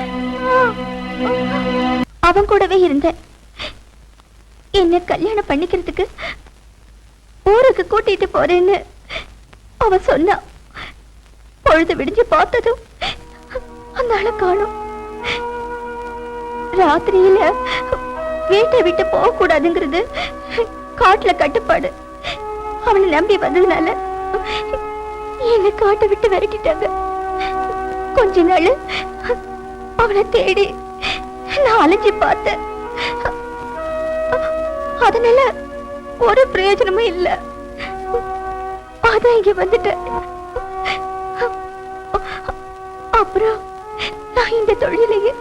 அவன் கூடவே இருந்தேன். என்ன கல்யாணம் பண்ணிக்கிறதுக்கு ஊருக்கு கூட்டிட்டு போறேன்னு அவன் சொன்னான். பொழுது விடிஞ்சு பார்த்ததும் அந்த ஆளை காணோம். ராத்திரியில வீட்டை விட்டு போக கூடாதுங்கிறது காட்டுல கட்டுப்பாடு. அவனை நம்பி வந்ததுனால என்ன காட்டை விட்டு விரட்டிட்டாங்க. கொஞ்ச நாள் அவனை தேடி நான் அலைஞ்சு பார்த்தேன். அதனால ஒரு பிரயோஜனமும் இல்ல. அதான் இங்க வந்துட்டேன். அப்புறம் நான் இந்த தொழிலையே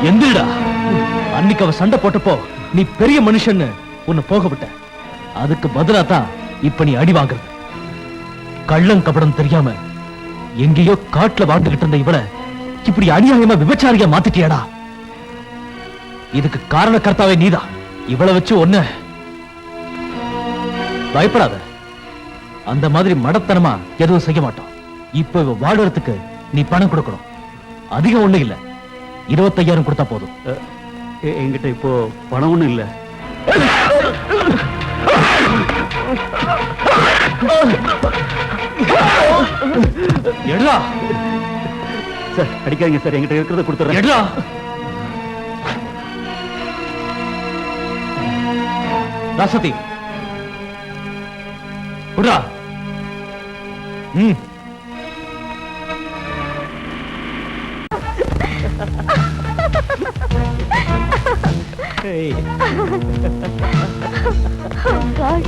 எந்திரடா. அன்னைக்கு அவ சண்டை போட்டப்போ நீ பெரிய மனுஷன்னு உன்னை போக விட்ட. அதுக்கு பதிலா தான் இப்ப நீ அடி வாங்குறது. கள்ளம் கபடம் தெரியாம எங்கேயோ காட்டுல வாழ்ந்துகிட்டு இருந்த இவளை இப்படி அநியாயமா விபச்சாரியா மாத்திட்டியாடா. இதுக்கு காரணக்கர்த்தாவே நீதான். இவளை வச்சு ஒண்ணு பயப்படாத. அந்த மாதிரி மடத்தனமா எதுவும் செய்ய மாட்டோம். இப்ப இவ வாடுறதுக்கு நீ பணம் கொடுக்கணும். அதிகம் ஒண்ணு இல்ல, 25,000 கொடுத்தா போதும். என்கிட்ட இப்போ பணம் ஒண்ணும் இல்ல. எடுடா. சார் அடிக்காதீங்க சார், என்கிட்ட இருக்கிறத கொடுத்துறேன். எடுடா. ராசதி குடா. Hey. Oh God.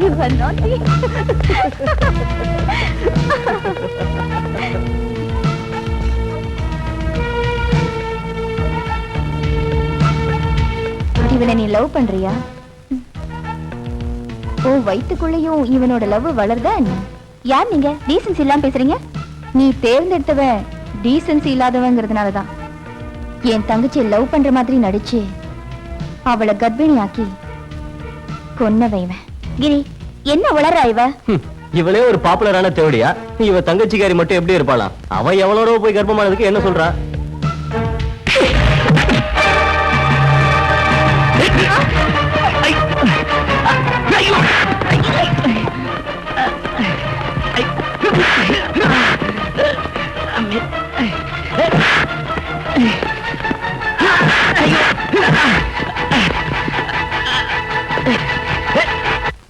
You are naughty. இவனை நீ லவ் பண்றியா? ஓ வயித்துக்குள்ளேயும் இவனோட லவ் வளர்தா என்ன? யார் நீங்க? டீசன்சி இல்லாம பேசுறீங்க. நீ தேர்ந்தெடுத்தவன் டீசன்சி இல்லாதவங்கிறதுனாலதான் என் தங்கச்சி லவ் பண்ற மாதிரி நடிச்சு அவளை கர்ப்பிணி ஆக்கி கொன்னவன் இவன். கிரி என்ன வளரா இவ? இவளே ஒரு பாப்புலரான தேவடியா? இவ தங்கச்சிக்காரி மட்டும் எப்படி இருப்பாளா? அவன் எவளோட போய் கர்ப்பமானதுக்கு என்ன சொல்றா?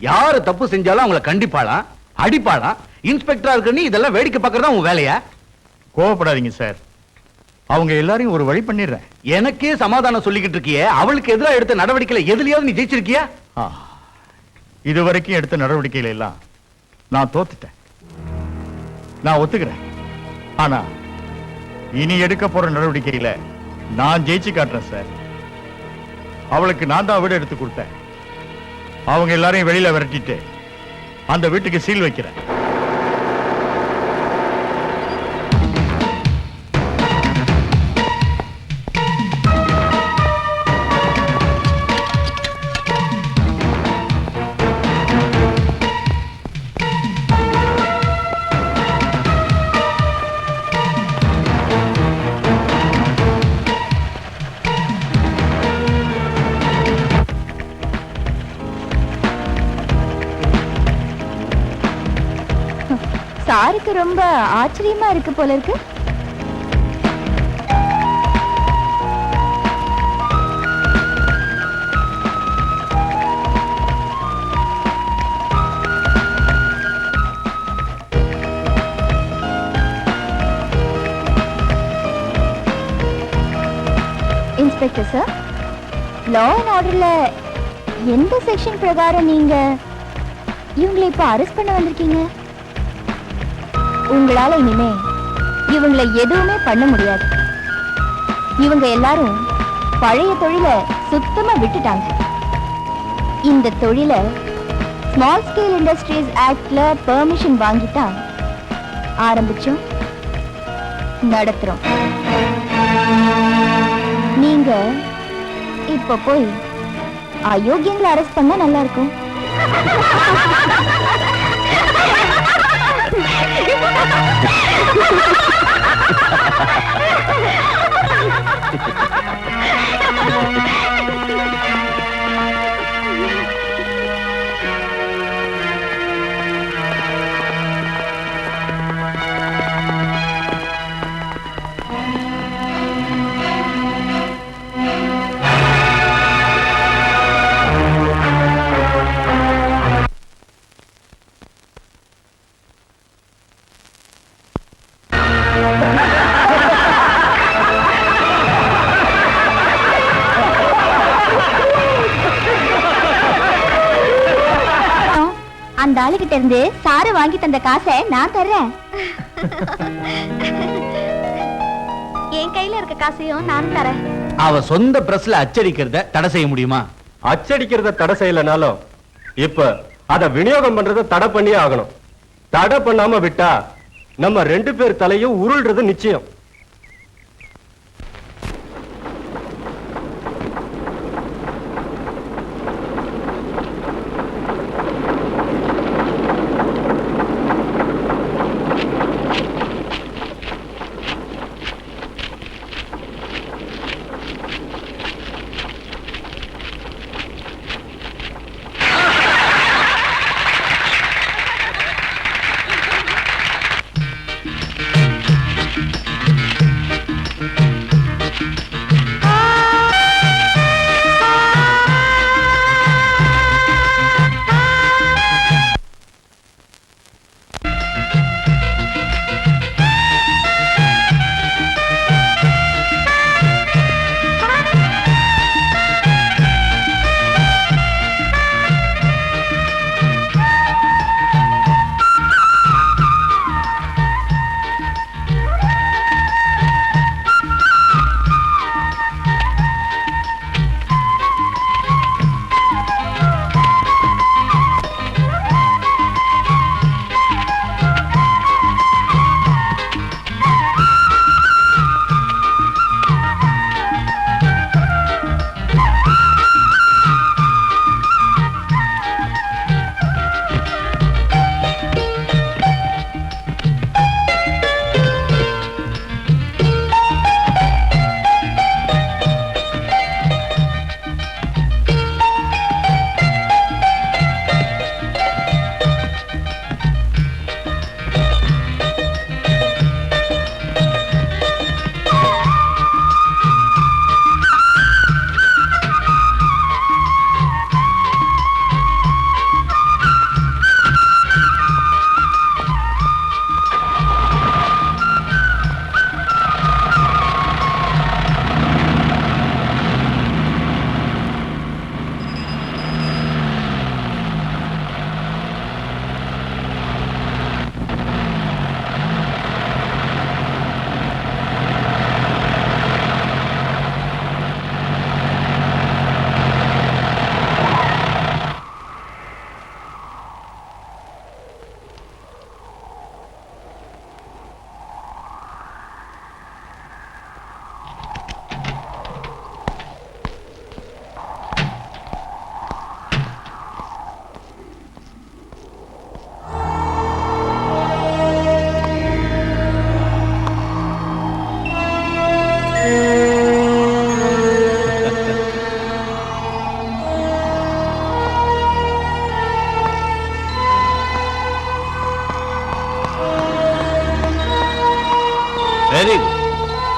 யாரு தப்பு செஞ்சாலும் அவங்கள கண்டிப்பாளா அடிப்பாளா? இன்ஸ்பெக்டரா இருக்க நீ இதெல்லாம் வேடிக்கை பார்க்கறதா உன் வேலையா? கோவப்படாதீங்க சார், அவங்க எல்லாரையும் ஒரு வழி பண்ணிடுறேன். எனக்கே சமாதானம் சொல்லிக்கிட்டு இருக்கியே, அவளுக்கு எதிராக எடுத்த நடவடிக்கையில எதுலயாவது நீ ஜெயிச்சிருக்கியா? இதுவரைக்கும் எடுத்த நடவடிக்கைகள் எல்லாம் நான் தோத்துட்டேன். நான் ஒத்துக்கிறேன். ஆனா இனி எடுக்க போற நடவடிக்கையில நான் ஜெயிச்சு காட்டுறேன் சார். அவளுக்கு நான் தான் வீடு எடுத்து கொடுத்தேன். அவங்க எல்லாரையும் வெளியில விரட்டிட்டு அந்த வீட்டுக்கு சீல் வைக்கிறேன். சாருக்கு ரொம்ப ஆச்சரியமா இருக்கு போல இருக்கு. இன்ஸ்பெக்டர் சார், லா அண்ட் ஆர்டர்ல எந்த செக்ஷன் பிரகாரம் நீங்க இவங்களை இப்ப அரெஸ்ட் பண்ண வந்திருக்கீங்க? உங்களால இனிமே இவங்களை எதுவுமே பண்ண முடியாது. இவங்க எல்லாரும் பழைய தொழிலை சுத்தமா விட்டுட்டாங்க. இந்த தொழிலை ஸ்மால் ஸ்கேல் இண்டஸ்ட்ரீஸ் ஆக்ட்ல பெர்மிஷன் வாங்கிட்டா ஆரம்பிச்சோம், நடத்துறோம். நீங்க இப்ப போய் அயோக்கியங்களை அரெஸ்ட் பண்ணா நல்லா இருக்கும். அந்த ஆளுகிட்ட இருந்து சாரு வாங்கி தந்த காசை நான் தர்றேன். என் கையில இருக்க காசையும் நான் தரேன். அவ சொந்த பிரஸ்ல அச்சடிக்கிறத தடை செய்ய முடியுமா? அச்சடிக்கிறத தடை செய்யலனாலும் இப்ப அத விநியோகம் பண்றத தடை பண்ணியே ஆகணும். தடை பண்ணாம விட்டா நம்ம 2 பேர் தலையும் உருள்றது நிச்சயம்.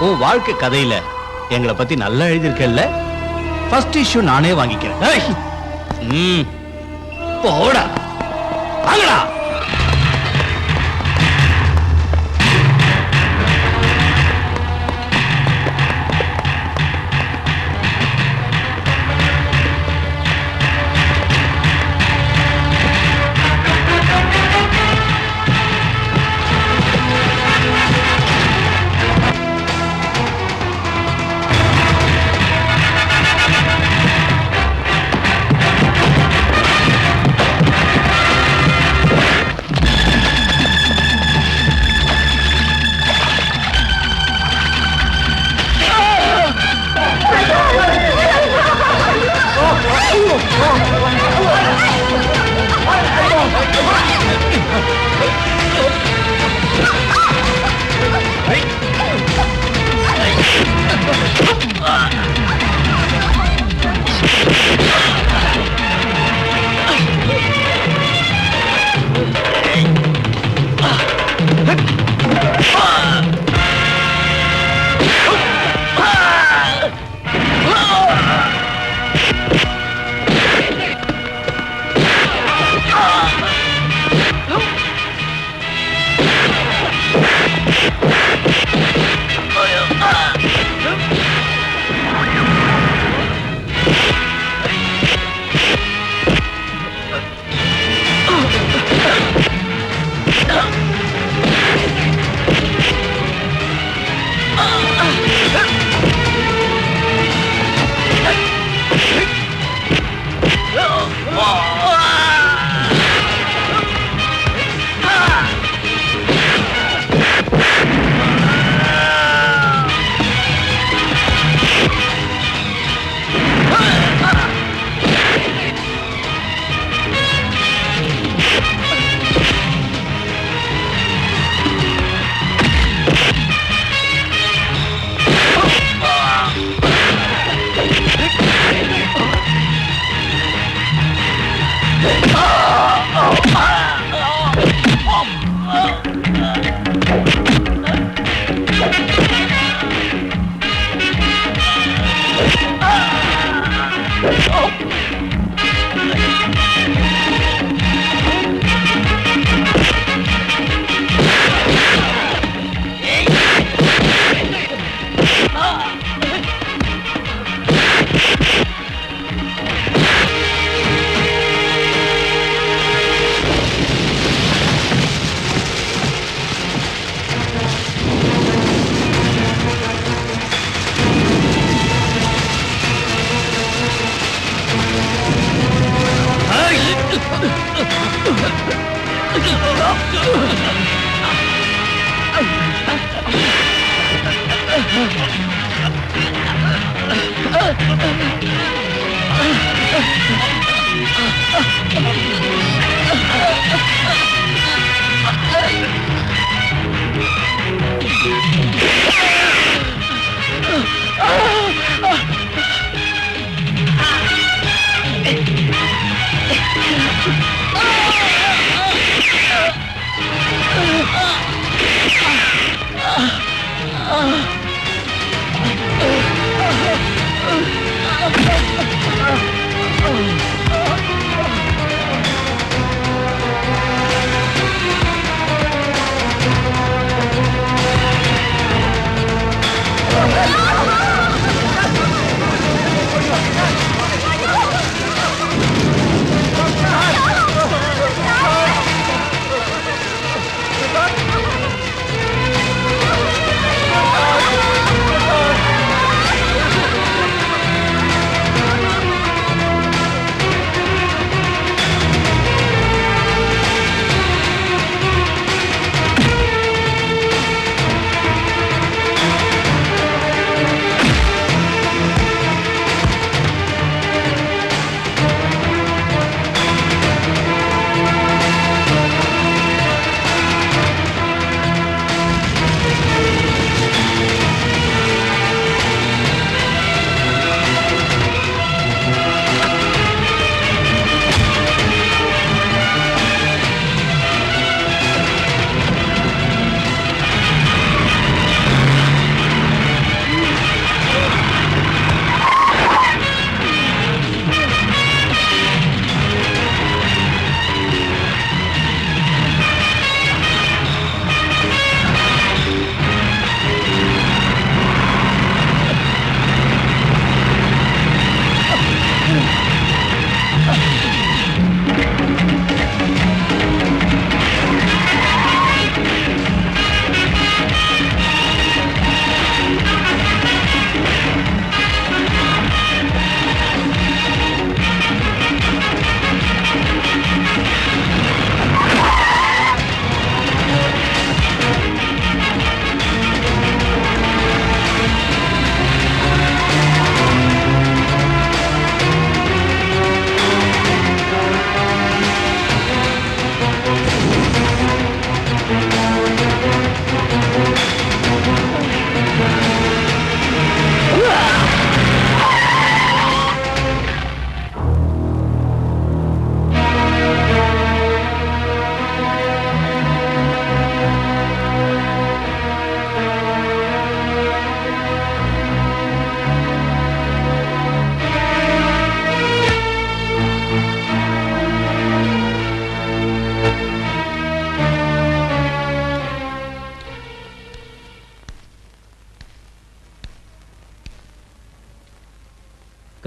உன் வாழ்க்கை கதையில எங்களை பத்தி நல்லா எழுதியிருக்கல்ல, ஃபர்ஸ்ட் இஷ்யூ நானே வாங்கிக்கிறேன். ஏய்! ம். போடா, வாங்கடா.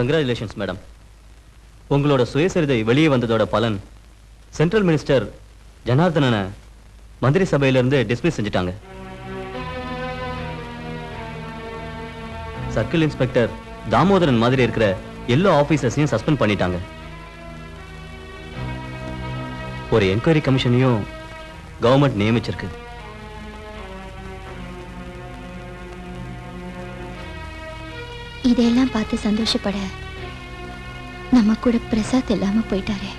Congratulations madam. உங்களோட சுயசரிதை வெளியே வந்ததோட பலன் சென்ட்ரல் மினிஸ்டர் ஜனார்தனனை மந்திரி சபையிலிருந்து டிஸ்மிஸ் செஞ்சுட்டாங்க. சர்க்கிள் இன்ஸ்பெக்டர் தாமோதரன் மாதிரி இருக்கிற எல்லா ஆபீசர்ஸையும் சஸ்பெண்ட் பண்ணிட்டாங்க. ஒரு என்கொயரி கமிஷனையும் கவர்மெண்ட் நியமிச்சிருக்கு. இதையெல்லாம் பார்த்து சந்தோஷப்பட நம்ம கூட பிரசாத் இல்லாம போயிட்டாரே.